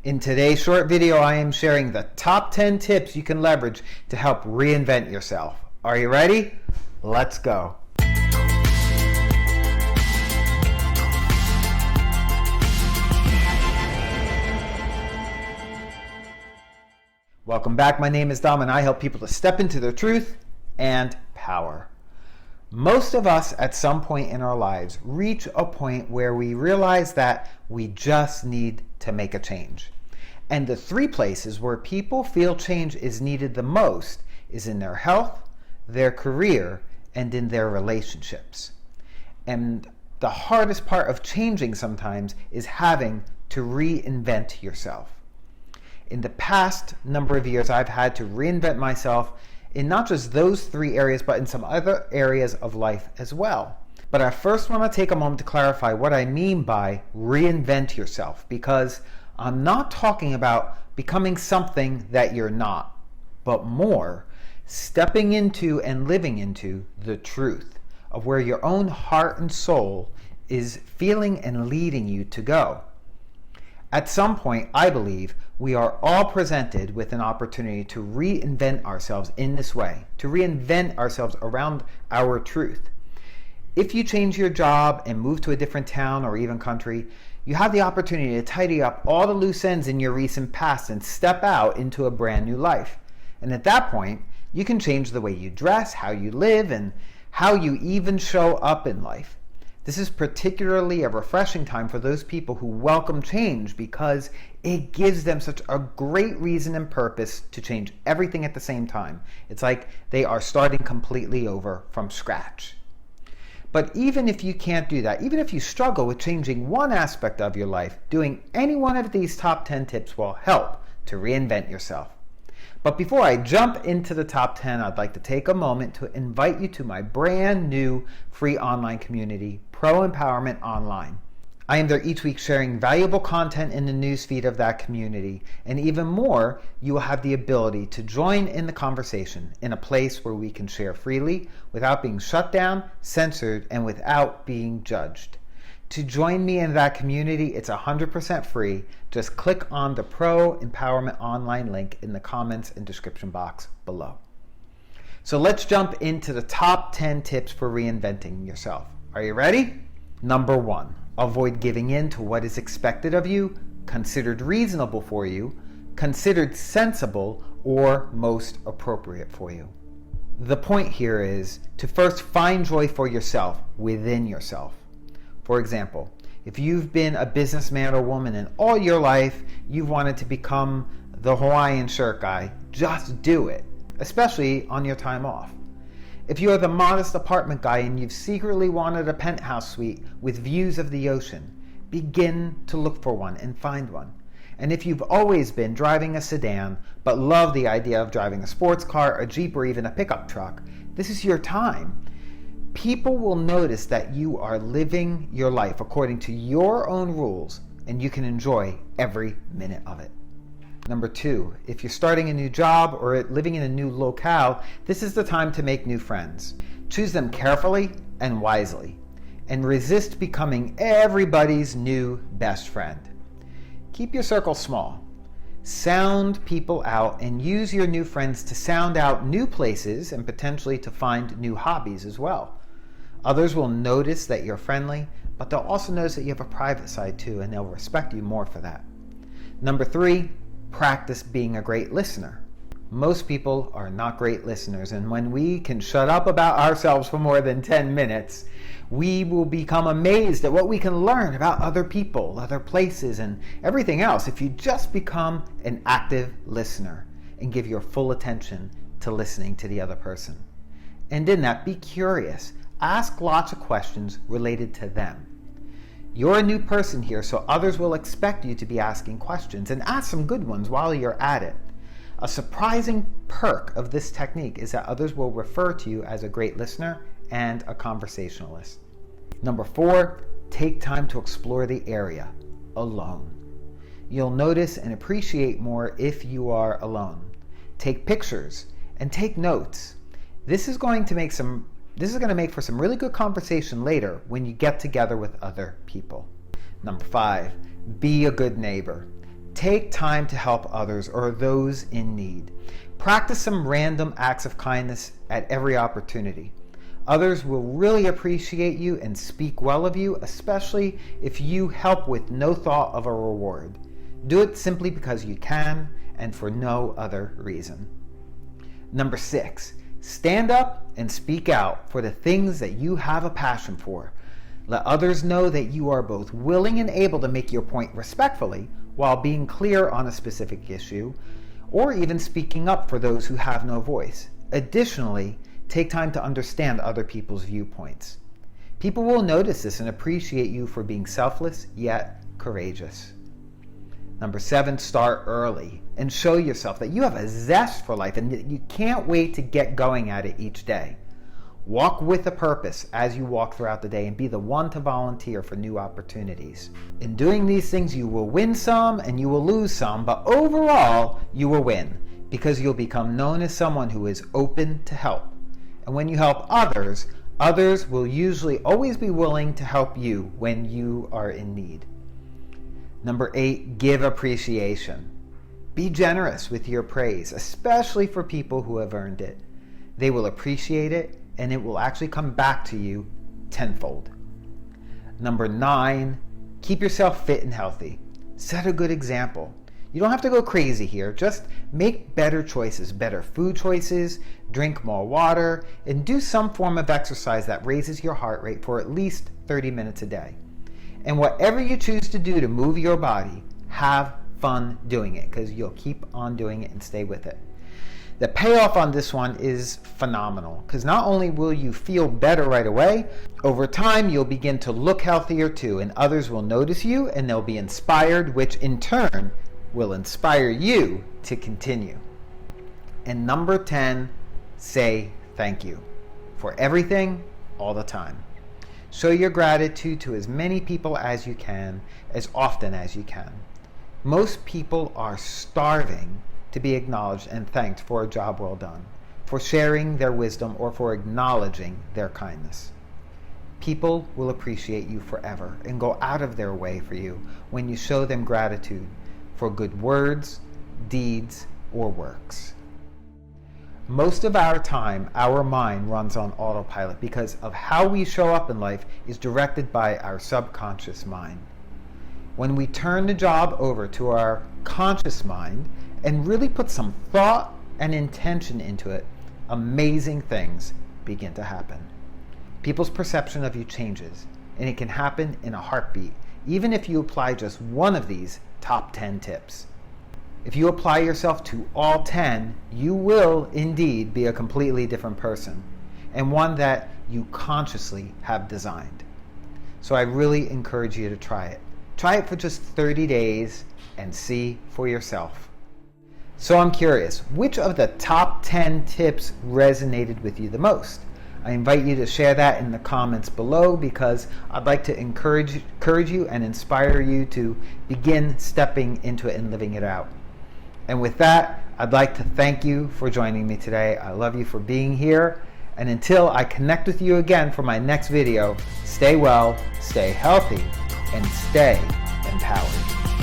In today's short video, I am sharing the top 10 tips you can leverage to help reinvent yourself. Are you ready? Let's go. Welcome back. My name is Dom and I help people to step into their truth and power. Most of us at some point in our lives reach a point where we realize that we just need to make a change. And the three places where people feel change is needed the most is in their health, their career, and in their relationships. And the hardest part of changing sometimes is having to reinvent yourself. In the past number of years, I've had to reinvent myself in not just those three areas, but in some other areas of life as well. But I first want to take a moment to clarify what I mean by reinvent yourself, because I'm not talking about becoming something that you're not, but more stepping into and living into the truth of where your own heart and soul is feeling and leading you to go. At some point, I believe we are all presented with an opportunity to reinvent ourselves in this way, to reinvent ourselves around our truth. If you change your job and move to a different town or even country, you have the opportunity to tidy up all the loose ends in your recent past and step out into a brand new life. And at that point, you can change the way you dress, how you live, and how you even show up in life. This is particularly a refreshing time for those people who welcome change because it gives them such a great reason and purpose to change everything at the same time. It's like they are starting completely over from scratch. But even if you can't do that, even if you struggle with changing one aspect of your life, doing any one of these top 10 tips will help to reinvent yourself. But before I jump into the top 10, I'd like to take a moment to invite you to my brand new free online community, Pro Empowerment Online. I am there each week sharing valuable content in the newsfeed of that community. And even more, you will have the ability to join in the conversation in a place where we can share freely without being shut down, censored, and without being judged. To join me in that community, it's 100% free. Just click on the Pro Empowerment Online link in the comments and description box below. So let's jump into the top 10 tips for reinventing yourself. Are you ready? Number 1, avoid giving in to what is expected of you, considered reasonable for you, considered sensible, or most appropriate for you. The point here is to first find joy for yourself within yourself. For example, if you've been a businessman or woman and all your life you've wanted to become the Hawaiian shirt guy, just do it, especially on your time off. If you're the modest apartment guy and you've secretly wanted a penthouse suite with views of the ocean, begin to look for one and find one. And if you've always been driving a sedan but love the idea of driving a sports car, a Jeep, or even a pickup truck, this is your time. People will notice that you are living your life according to your own rules, and you can enjoy every minute of it. Number 2, if you're starting a new job or living in a new locale, this is the time to make new friends. Choose them carefully and wisely, and resist becoming everybody's new best friend. Keep your circle small. Sound people out and use your new friends to sound out new places and potentially to find new hobbies as well. Others will notice that you're friendly, but they'll also notice that you have a private side too, and they'll respect you more for that. Number 3, practice being a great listener. Most people are not great listeners, and when we can shut up about ourselves for more than 10 minutes, we will become amazed at what we can learn about other people, other places, and everything else if you just become an active listener and give your full attention to listening to the other person. And in that, be curious. Ask lots of questions related to them. You're a new person here, so others will expect you to be asking questions, and ask some good ones while you're at it. A surprising perk of this technique is that others will refer to you as a great listener and a conversationalist. Number 4, take time to explore the area alone. You'll notice and appreciate more if you are alone. Take pictures and take notes. This is going to make for some really good conversation later when you get together with other people. Number 5, be a good neighbor. Take time to help others or those in need. Practice some random acts of kindness at every opportunity. Others will really appreciate you and speak well of you, especially if you help with no thought of a reward. Do it simply because you can and for no other reason. Number 6, stand up and speak out for the things that you have a passion for. Let others know that you are both willing and able to make your point respectfully while being clear on a specific issue, or even speaking up for those who have no voice. Additionally, take time to understand other people's viewpoints. People will notice this and appreciate you for being selfless yet courageous. Number 7, start early and show yourself that you have a zest for life and that you can't wait to get going at it each day. Walk with a purpose as you walk throughout the day and be the one to volunteer for new opportunities. In doing these things, you will win some and you will lose some, but overall, you will win because you'll become known as someone who is open to help. And when you help others, others will usually always be willing to help you when you are in need. Number 8, give appreciation. Be generous with your praise, especially for people who have earned it. They will appreciate it, and it will actually come back to you tenfold. Number 9, keep yourself fit and healthy. Set a good example. You don't have to go crazy here. Just make better choices, better food choices, drink more water, and do some form of exercise that raises your heart rate for at least 30 minutes a day. And whatever you choose to do to move your body, have fun doing it because you'll keep on doing it and stay with it. The payoff on this one is phenomenal because not only will you feel better right away, over time you'll begin to look healthier too, and others will notice you and they'll be inspired, which in turn will inspire you to continue. And number 10, say thank you for everything, all the time. Show your gratitude to as many people as you can, as often as you can. Most people are starving to be acknowledged and thanked for a job well done, for sharing their wisdom, or for acknowledging their kindness. People will appreciate you forever and go out of their way for you when you show them gratitude for good words, deeds, or works. Most of our time, our mind runs on autopilot because of how we show up in life is directed by our subconscious mind. When we turn the job over to our conscious mind and really put some thought and intention into it, amazing things begin to happen. People's perception of you changes, and it can happen in a heartbeat, even if you apply just one of these top 10 tips. If you apply yourself to all 10, you will indeed be a completely different person, and one that you consciously have designed. So I really encourage you to try it. Try it for just 30 days and see for yourself. So I'm curious, which of the top 10 tips resonated with you the most? I invite you to share that in the comments below because I'd like to encourage you and inspire you to begin stepping into it and living it out. And with that, I'd like to thank you for joining me today. I love you for being here. And until I connect with you again for my next video, stay well, stay healthy, and stay empowered.